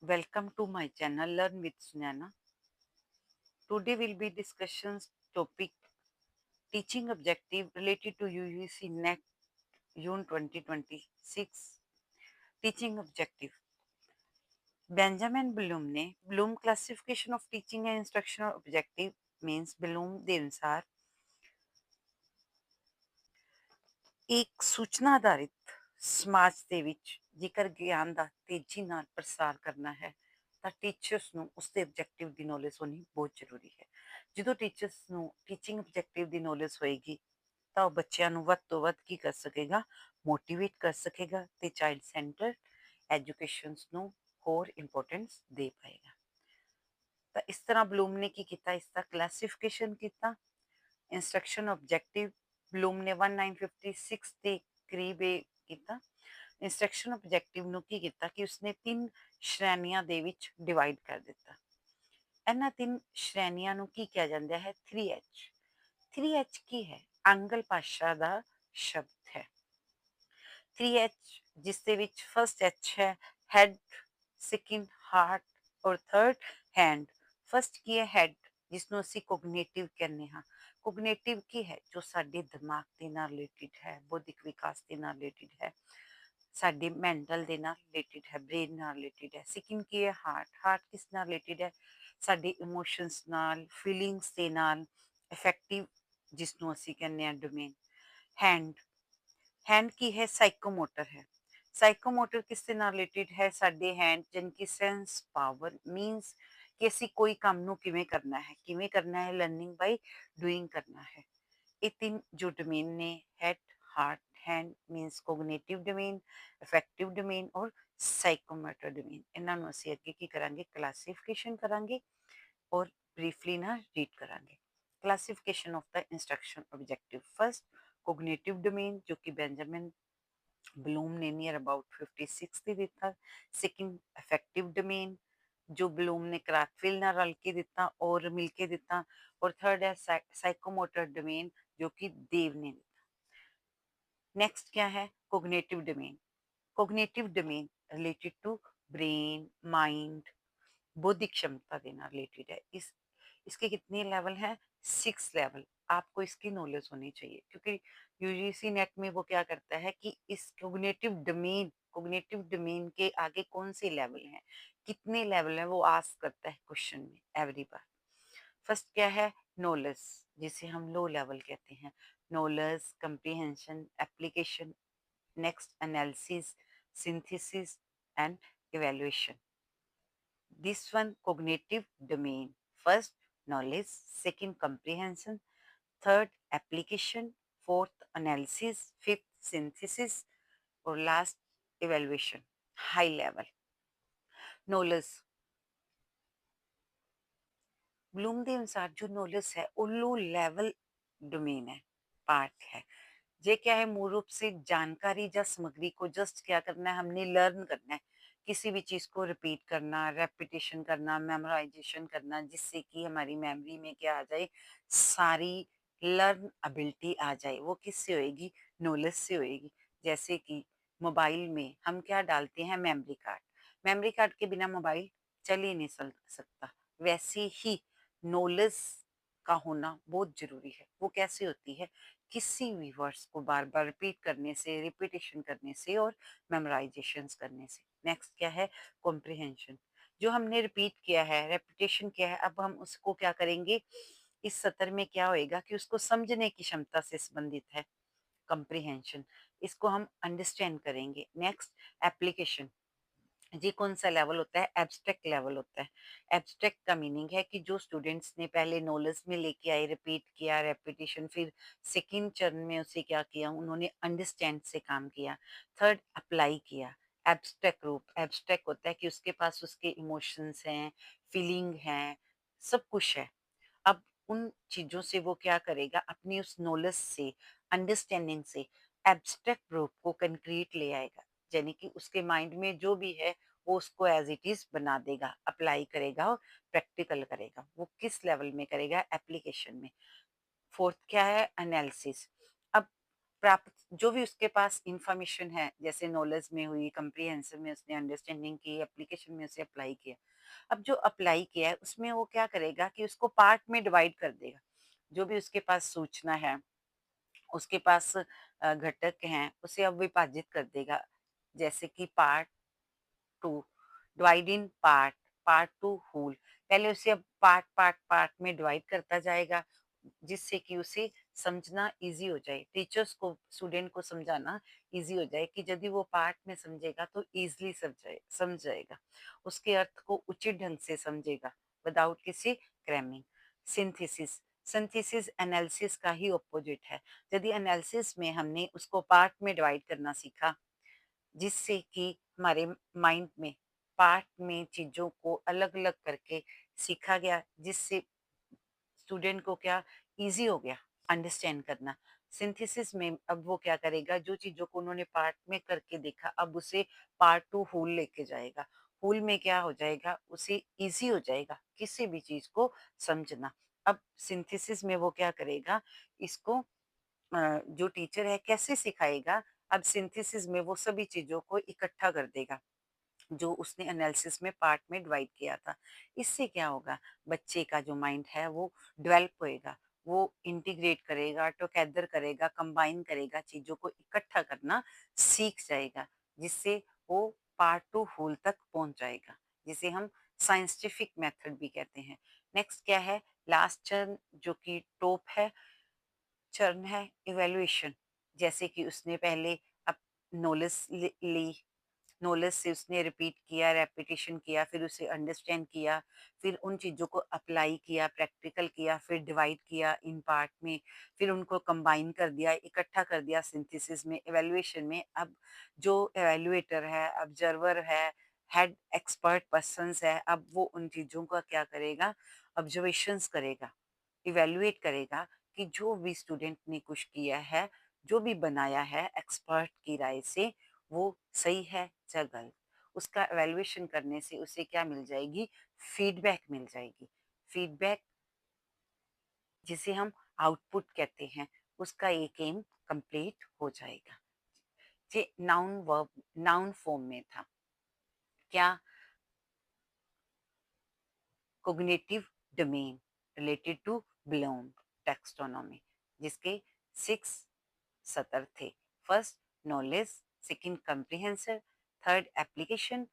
Welcome to my channel Learn with Sunana. Today will be discussions topic teaching objective related to UGC NET June 2026. Teaching objective. Benjamin Bloom ने Bloom classification of teaching and instructional objective means Bloom ਦੇ ਅਨੁਸਾਰ ਇੱਕ ਸੂਚਨਾ ਆਧਾਰਿਤ ਸਮਾਜ ਦੇ ਵਿੱਚ ਜੇਕਰ ਗਿਆਨ ਦਾ ਤੇਜ਼ੀ ਨਾਲ ਪ੍ਰਸਾਰ ਕਰਨਾ ਹੈ ਤਾਂ ਟੀਚਰਸ ਨੂੰ ਉਸ ਦੇ ਆਬਜੈਕਟਿਵ ਦੀ ਨੌਲੇਜ ਹੋਣੀ ਬਹੁਤ ਜ਼ਰੂਰੀ ਹੈ। ਜਦੋਂ ਟੀਚਰਸ ਨੂੰ ਟੀਚਿੰਗ ਆਬਜੈਕਟਿਵ ਦੀ ਨੌਲੇਜ ਹੋਏਗੀ ਤਾਂ ਉਹ ਬੱਚਿਆਂ ਨੂੰ ਵੱਧ ਤੋਂ ਵੱਧ ਕੀ ਕਰ ਸਕੇਗਾ, ਮੋਟੀਵੇਟ ਕਰ ਸਕੇਗਾ ਤੇ ਚਾਈਲਡ ਸੈਂਟਰ ਐਜੂਕੇਸ਼ਨਸ ਨੂੰ ਹੋਰ ਇੰਪੋਰਟੈਂਸ ਦੇ ਪਾਏਗਾ। ਤਾਂ ਇਸ ਤਰ੍ਹਾਂ ਬਲੂਮ ਨੇ ਕੀ ਕੀਤਾ, ਇਸ ਦਾ ਕਲਾਸੀਫਿਕੇਸ਼ਨ ਕੀਤਾ। ਇੰਸਟਰਕਸ਼ਨ ਆਬਜੈਕਟਿਵ ਬਲੂਮ ਨੇ 1956 ਦੇ ਕਰੀਬ ਇਹ ਕੀਤਾ। ਇੰਸਟਰਕਸ਼ਨ ਆਬਜੈਕਟਿਵ ਨੂੰ ਕੀ ਕੀਤਾ ਕਿ ਉਸਨੇ 3 ਸ਼੍ਰੇਣੀਆਂ ਦੇ ਵਿੱਚ ਡਿਵਾਈਡ ਕਰ ਦਿੱਤਾ। ਇਹਨਾਂ 3 ਸ਼੍ਰੇਣੀਆਂ ਨੂੰ ਕੀ ਕਿਹਾ ਜਾਂਦਾ ਹੈ, 3H। 3H ਕੀ ਹੈ? ਆਂਗਲ ਭਾਸ਼ਾ ਦਾ ਸ਼ਬਦ ਹੈ। 3H ਜਿਸ ਦੇ ਵਿੱਚ ਫਸਟ H ਹੈ ਹੈਡ, ਸੈਕਿੰਡ ਹਾਰਟ ਔਰ ਥਰਡ ਹੈਂਡ। ਫਸਟ ਕੀ ਹੈ? ਹੈਡ, ਜਿਸ ਨੂੰ ਅਸੀਂ ਕੋਗਨੀਟਿਵ ਕਹਿੰਦੇ ਹਾਂ। ਕੋਗਨੀਟਿਵ ਕੀ ਹੈ? ਜੋ ਸਾਡੇ ਦਿਮਾਗ ਦੇ ਨਾਲ ਰਿਲੇਟਿਡ ਹੈ, ਬੌਧਿਕ ਵਿਕਾਸ ਦੇ ਨਾਲ ਰਿਲੇਟਿਡ ਹੈ, ਸਾਡੇ ਮੈਂਟਲ ਦੇ ਨਾਲ ਰਿਲੇਟਿਡ ਹੈ, ਬ੍ਰੇਨ ਨਾਲ ਰਿਲੇਟਿਡ ਹੈ। ਸੈਕਿੰਡ ਕੀ ਹੈ? ਹਾਰਟ। ਹਾਰਟ ਕਿਸ ਨਾਲ ਰਿਲੇਟਿਡ ਹੈ? ਸਾਡੇ ਇਮੋਸ਼ਨਸ ਨਾਲ, ਫੀਲਿੰਗਸ ਦੇ ਨਾਲ, ਇਫੈਕਟਿਵ ਜਿਸ ਨੂੰ ਅਸੀਂ ਕਹਿੰਦੇ ਹਾਂ ਡੋਮੇਨ। ਹੈਂਡ, हैंड की है साइकोमोटर है। साइकोमोटर किससे ਨਾਲ ਰਿਲੇਟਿਡ ਹੈ? ਸਾਡੇ ਹੈਂਡ ਜਿਨਕੀ ਸੈਂਸ ਪਾਵਰ ਮੀਨਸ ਕਿ ਅਸੀਂ ਕੋਈ ਕੰਮ ਨੂੰ ਕਿਵੇਂ ਕਰਨਾ ਹੈ, ਲਰਨਿੰਗ ਬਾਈ ਡੂਇੰਗ ਕਰਨਾ ਹੈ। ਇਹ ਤਿੰਨ ਜੋ ਡੋਮੇਨ ਨੇ, head, heart, hand means cognitive domain, effective domain ਔਰ ਸਾਈਕੋਮੋਟਰ ਡੋਮੇਨ। ਇਹਨਾਂ ਨੂੰ ਅਸੀਂ ਅੱਗੇ ਕੀ ਕਰਾਂਗੇ, ਕਲਾਸੀਫਿਕੇਸ਼ਨ ਕਰਾਂਗੇ ਔਰ ਬਰੀਫਲੀ ਨਾ ਰੀਡ ਕਰਾਂਗੇ। Classification of the instruction objective. First cognitive domain जो कि बेंजामिन ब्लूम ने नियर अबाउट 56 ਦੇ ਦਿੱਤਾ। ਸੈਕਿੰਡ ਇਫੈਕਟਿਵ ਡੋਮੇਨ ਜੋ ਬਲੂਮ ਨੇ ਕਰਾਥਵਿਲ ਨਾਲ ਰਲ ਕੇ ਦਿੱਤਾ ਔਰ ਮਿਲ ਕੇ ਦਿੱਤਾ। ਔਰ ਥਰਡ ਹੈ ਸਾइकोमोटर डोमेन जो कि देव ने ਦਿੱਤਾ। नेक्स्ट क्या है? Cognitive domain. Cognitive domain related to brain, mind, बौद्धिक क्षमता के ਨਾਲ रिलेटेड है। इसके कितने लेवल हैं? 6 लेवल। आपको इसकी नॉलेज होनी चाहिए क्योंकि यूजीसी नेट में वो क्या करता है कि इस कोग्निटिव डोमेन के आगे कौन से लेवल हैं, कितने लेवल हैं, वो आस्क करता है क्वेश्चन में एवरी बार। फर्स्ट क्या है? नॉलेज, जिसे हम लो लेवल कहते हैं। Knowledge, comprehension, application, next analysis, synthesis and evaluation. This one cognitive domain. First knowledge, second comprehension, third application, fourth analysis, fifth synthesis और last evaluation. High level knowledge। Bloom के अनुसार जो knowledge है वो low level domain है, part है। ये क्या है? मूल रूप से जानकारी या सामग्री को जस्ट क्या करना है, हमने लर्न करना है। किसी भी चीज़ को रिपीट करना, रेपिटेशन करना, मेमोराइजेशन करना, जिससे कि हमारी मेमोरी में क्या आ जाए, सारी लर्न एबिलिटी आ जाए। वो किससे होएगी? नॉलेज से होएगी। जैसे कि मोबाइल में हम क्या डालते हैं? Memory card. मेमोरी कार्ड के बिना मोबाइल चल ही नहीं सकता। वैसे ही नॉलेज का होना बहुत ज़रूरी है। वो कैसे होती है? किसी भी वर्ड्स को बार बार रिपीट करने से, रिपीटेशन करने से और मेमोराइजेशन करने से। नेक्स्ट क्या है? कॉम्प्रिहेंशन। जो हमने रिपीट किया है, रेपिटेशन किया है, अब हम उसको क्या करेंगे, इस सत्र में क्या होएगा कि उसको समझने की क्षमता से संबंधित है कॉम्प्रिहेंशन। इसको हम अंडरस्टैंड करेंगे। Next application. ये कौन सा लेवल होता है? एब्स्ट्रैक्ट लेवल होता है। एब्स्ट्रैक्ट का मीनिंग है कि जो स्टूडेंट्स ने पहले नॉलेज में लेके आए, रिपीट किया, रेपिटेशन, फिर सेकंड चरण में उसे क्या किया, उन्होंने अंडरस्टैंड से काम किया। थर्ड अप्लाई किया। एब्स्ट्रैक्ट रूप, एब्स्ट्रैक्ट होता है कि उसके पास उसके इमोशंस हैं, फीलिंग हैं, सब कुछ है। अब उन चीज़ों से वो क्या करेगा, अपनी उस नॉलेज से, अंडरस्टैंडिंग से एब्स्ट्रैक्ट रूप को कंक्रीट ले आएगा। यानी कि उसके माइंड में जो भी है वो उसको एज इट इज बना देगा, अप्लाई करेगा और प्रैक्टिकल करेगा। वो किस लेवल में करेगा? एप्लीकेशन में। फोर्थ क्या है? एनालिसिस। अब प्राप्त जो भी उसके पास इंफॉर्मेशन है, जैसे नॉलेज में हुई, कंप्रीहेंसिव में उसने अंडरस्टैंडिंग की, एप्लीकेशन में उसे अप्लाई किया। अब जो अप्लाई किया है उसमें वो क्या करेगा कि उसको पार्ट में डिवाइड कर देगा। जो भी उसके पास सूचना है, उसके पास घटक हैं, उसे अब विभाजित कर देगा। जैसे कि part 2, divide in part, part to whole. पहले उसे अब पार्ट पार्ट पार्ट में डिवाइड करता जाएगा, जिससे कि उसे समझना इजी हो जाए, टीचर्स को स्टूडेंट को समझाना इजी हो जाए कि यदि वो पार्ट में समझेगा तो इजीली समझ जाएगा, उसके अर्थ को उचित ढंग से समझेगा विदाउट किसी क्रैमिंग। सिंथेसिस, सिंथेसिस एनालिसिस का ही ऑपोजिट है। यदि एनालिसिस में हमने उसको पार्ट में डिवाइड करना सीखा, जिससे कि हमारे माइंड में पार्ट में चीज़ों को अलग-अलग करके सीखा गया, जिससे स्टूडेंट को क्या ईज़ी हो गया अंडरस्टैंड करना। सिंथेसिस में अब वो क्या करेगा, जो चीज़ों को उन्होंने पार्ट में करके देखा, अब उसे पार्ट टू होल लेके जाएगा। होल में क्या हो जाएगा, उसे ईज़ी हो जाएगा किसी भी चीज़ को समझना। अब सिंथेसिस में वो क्या करेगा, इसको जो टीचर है कैसे सिखाएगा, अब सिंथेसिस में वो सभी चीज़ों को इकट्ठा कर देगा, जो उसने एनालिसिस में पार्ट में डिवाइड किया था। इससे क्या होगा, बच्चे का जो माइंड है वो डेवलप होएगा, वो इंटीग्रेट करेगा, टुगेदर करेगा, कंबाइन करेगा, चीज़ों को इकट्ठा करना सीख जाएगा, जिससे वो पार्ट टू होल तक पहुँच जाएगा, जिसे हम साइंटिफिक मेथड भी कहते हैं। नेक्स्ट क्या है, लास्ट चरण जो कि टॉप है, चरण है इवैल्यूएशन। जैसे कि उसने पहले अब नॉलेज ली, नॉलेज से उसने रिपीट किया, रेपिटेशन किया, फिर उसे अंडरस्टैंड किया, फिर उन चीज़ों को अप्लाई किया, प्रैक्टिकल किया, फिर डिवाइड किया इन पार्ट में, फिर उनको कंबाइन कर दिया, इकट्ठा कर दिया सिंथेसिस में, इवैल्यूएशन में। अब जो इवैल्यूएटर है, ऑब्जर्वर है, हेड एक्सपर्ट पर्सन्स है, अब वो उन चीज़ों का क्या करेगा, ऑब्जर्वेशंस करेगा, इवैल्यूएट करेगा कि जो भी स्टूडेंट ने कुछ किया है, जो भी बनाया है एक्सपर्ट की राय से, वो सही है या गलत। उसका इवैल्यूएशन करने से उसे क्या मिल जाएगी, फीडबैक मिल जाएगी। फीडबैक जिसे हम आउटपुट कहते हैं, उसका एक एम कंप्लीट हो जाएगा। ये नाउन वर्ब नाउन फॉर्म में था। क्या, cognitive domain related to Bloom taxonomy, जिसके 6 सतर थे। First knowledge, second comprehensive, third application,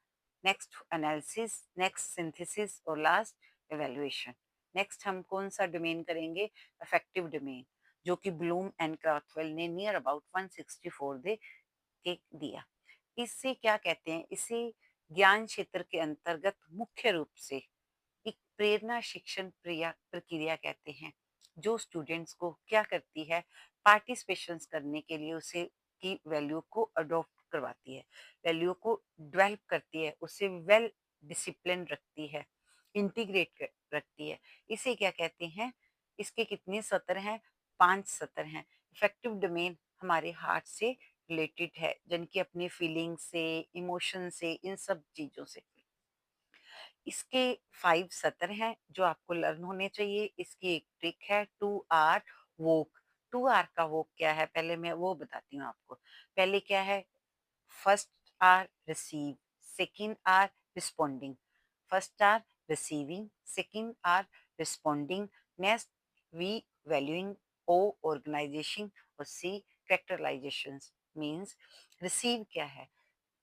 next analysis, next synthesis और लास्ट इवैल्यूएशन। नेक्स्ट हम कौन सा डोमेन करेंगे, अफेक्टिव डोमेन, जो कि ब्लूम एंड क्राथवेल ने नियर अबाउट 164 दे के दिया। इससे क्या कहते हैं, इसे ज्ञान क्षेत्र के अंतर्गत मुख्य रूप से एक प्रेरणा शिक्षण प्रक्रिया कहते हैं, जो स्टूडेंट्स को क्या करती है, पार्टिसिपेशंस करने के लिए उसे की वैल्यू को अडॉप्ट करवाती है, वैल्यू को डेवलप करती है, उसे वेल डिसिप्लिन रखती है, इंटीग्रेट रखती है। इसे क्या कहते हैं, इसके कितने सत्र हैं, 5 सत्र हैं। इफेक्टिव डोमेन हमारे हार्ट से रिलेटेड है, जिनकी अपनी फीलिंग से, इमोशन से, इन सब चीज़ों से। इसके 5 सत्र हैं जो आपको लर्न होने चाहिए। इसकी एक ट्रिक है, 2 आर वॉक। 2 आर का वॉक क्या है, पहले मैं वो बताती हूँ आपको। पहले क्या है, first R receive, second R responding. First R receiving, second R responding, next V valuing, O organisation और सी कैरेक्टराइजेशंस। मींस रिसीव क्या है,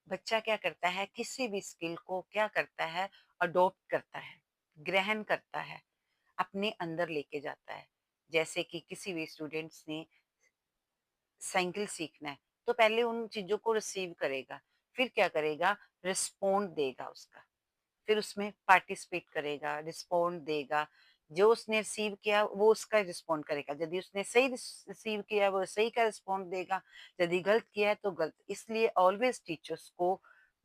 बच्चा क्या करता है, किसी भी स्किल को क्या करता है, अडॉप्ट करता है, ग्रहण करता है, अपने अंदर लेके जाता है। जैसे कि किसी भी स्टूडेंट्स ने साइकिल सीखना है, तो पहले उन चीज़ों को रिसीव करेगा, फिर क्या करेगा, रिस्पॉन्ड देगा उसका, फिर उसमें पार्टिसिपेट करेगा, रिस्पॉन्ड देगा। जो उसने रिसीव किया वो उसका रिस्पॉन्ड करेगा, यदि उसने सही रिसीव किया वो सही का रिस्पॉन्ड देगा, यदि गलत किया है तो गलत। इसलिए ऑलवेज टीचर्स को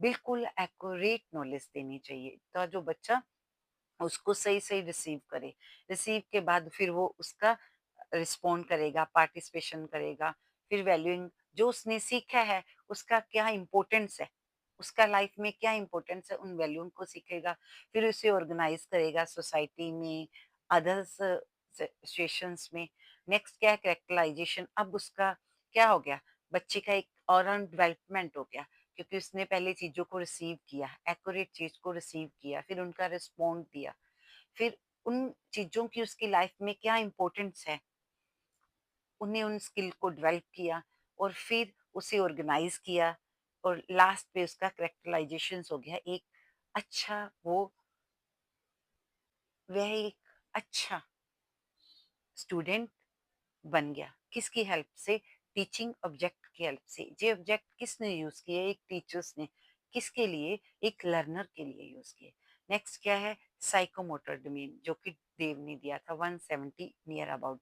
बिल्कुल एक्यूरेट नॉलेज देनी चाहिए, तो जो बच्चा उसको सही सही रिसीव करे, रिसीव के बाद फिर वो उसका रिस्पॉन्ड करेगा, पार्टिसिपेशन करेगा, फिर वैल्यूइंग, जो उसने सीखा है उसका क्या इम्पोर्टेंस है, उसका लाइफ में क्या इम्पोर्टेंस है, उन वैल्यू को सीखेगा, फिर उसे ऑर्गेनाइज करेगा सोसाइटी में, अदर्स सिचुएशंस में। नेक्स्ट क्या है, कैरेक्टराइजेशन। अब उसका क्या हो गया? बच्चे का एक ऑल राउंड डेवलपमेंट हो गया, क्योंकि उसने पहले चीज़ों को रिसीव किया, एक्यूरेट चीज़ को रिसीव किया, फिर उनका रिस्पॉन्ड दिया, फिर उन चीज़ों की उसकी लाइफ में क्या इम्पोर्टेंस है, उन्हें उन स्किल को डेवलप किया और फिर उसे ऑर्गेनाइज़ किया और लास्ट पे उसका कैरेक्टराइज़ेशंस हो गया एक अच्छा वह एक अच्छा स्टूडेंट बन गया। किसकी हेल्प से? टीचिंग ऑब्जेक्ट की हेल्प से। ये ऑब्जेक्ट किसने यूज़ किए? एक टीचर्स ने। किसके लिए? एक लर्नर के लिए यूज़ किए। नेक्स्ट क्या है? साइकोमोटर डोमेन, जो कि देव ने दिया था 170 नियर अबाउट।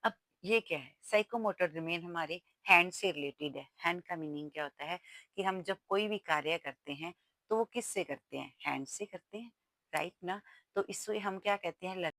अब ये क्या है? साइकोमोटर डोमेन हमारे हैंड से रिलेटेड है। हैंड का मीनिंग क्या होता है कि हम जब कोई भी कार्य करते हैं, तो वो किससे करते हैं? हैंड से करते हैं, राइट ना? तो इससे हम क्या कहते हैं?